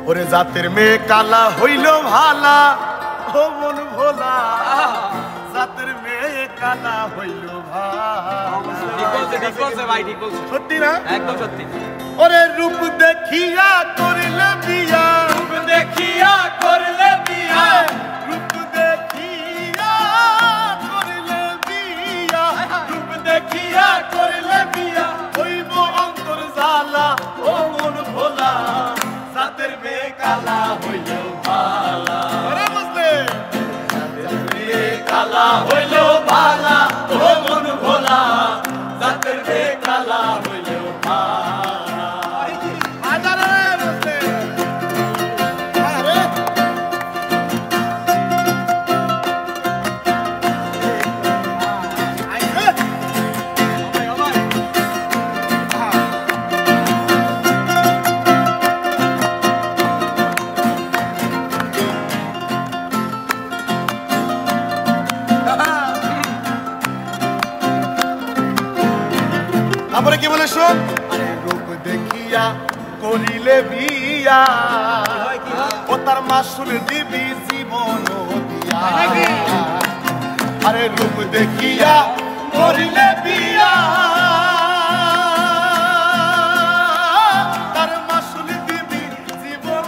ওরে জাতের মেয়ে কালা হইল ভালা ও মন ভোলা জাতের মেয়ে কালা হইল ভালা সত্যি না একদম সত্যি ওরে রূপ দেখিয়া করলে বিয়া রূপ দেখিয়া করলে বিয়া রূপ দেখিয়া করলে বিয়া রূপ দেখিয়া করলে বিয়া হইব অন্তর জ্বালা ও মন ভোলা জাতের মেয়ে কালা হইল ভালা আরে বুঝলে জাতের মেয়ে কালা হইল ভালা ও মন ভোলা জাতের মেয়ে কালা হইল ভালা আজারে বুঝলে আরে তারপরে কি বলে শোন আরে রূপ দেখিয়া করিলে বিয়া ও তার মাসুল দিবি জীবন দিয়া আরে রূপ দেখিয়া করিলে বিয়া তার মাসুল দিবি জীবন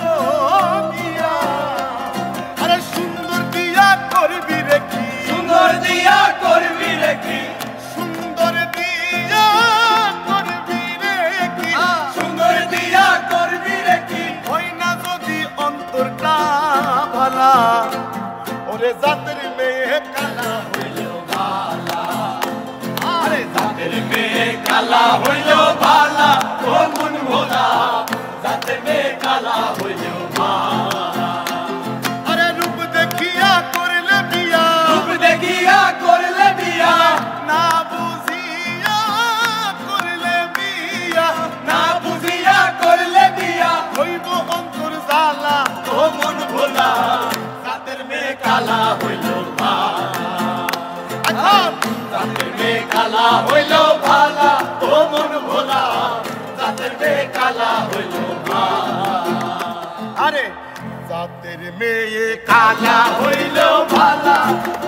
দিয়া আরে সুন্দর দিয়া করবি রে কি সুন্দর দিয়া করবি রে কি সুন্দর দিয়া করবি রে কি সুন্দর দিয়া করবি রে কি হই না যদি অন্তরটা ভালা ওরে জাতের মেয়ে কালা হইল ভালা আরে জাতের মেয়ে কালা হইল ভালা ও মন ভোলা জাতের মেয়ে কালা হইল ভালা আরে রূপ দেখিয়া করলে বিয়া রূপ দেখিয়া করলে বিয়া না বুঝিয়া করলে বিয়া না বুঝিয়া করলে বিয়া হইব অন্তর জ্বালা ও মন ভোলা জাতের মেয়ে কালা হইল আচ্ছা জাতের মেয়ে কালা হইল ভালা ও মন ভোলা জাতের মেয়ে কালা হইল আরে জাতের মেয়ে কালা হইল ভালা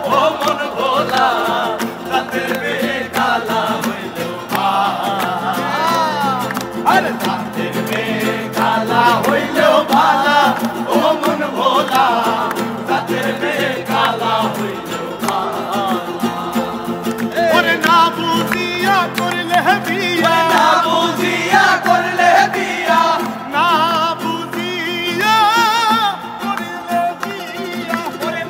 ও মন ভোলা জাতের মেয়ে কালা হইল আরে জাতের মেয়ে কালা হইল ভালা ও মন ভোলা জাতের মেয়ে কালা হইল ওরে না বুঝিয়া করলে বিয়া না বুঝিয়া করলে বিয়া না বুঝিয়া করলে বিয়া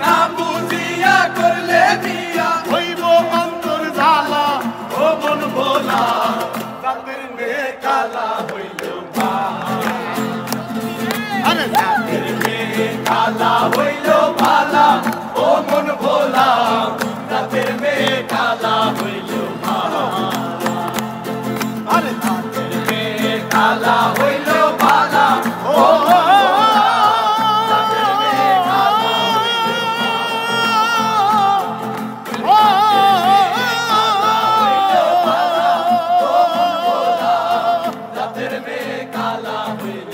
না বুঝিয়া করলে বিয়া হইব অন্তর জ্বালা ও মন ভোলা জাতের মেয়ে কালা হইল আরে জাতের মেয়ে কালা হইল ভালা ও মন ভোলা জাতের মেয়ে কালা হইল আরে জাতের মেয়ে কালা হইল ভালা ও জাতের মেয়ে কালা হইল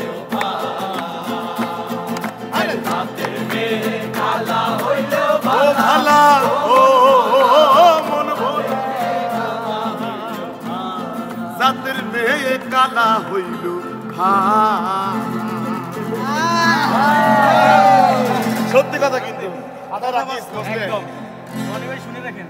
আরে জাতের মেয়ে কালা হইল ভালা ও মন ভোলা জাতের মেয়ে কালা হইল সত্যি কথা কিন্তু আধা রাখিস একদম শুনে রাখেন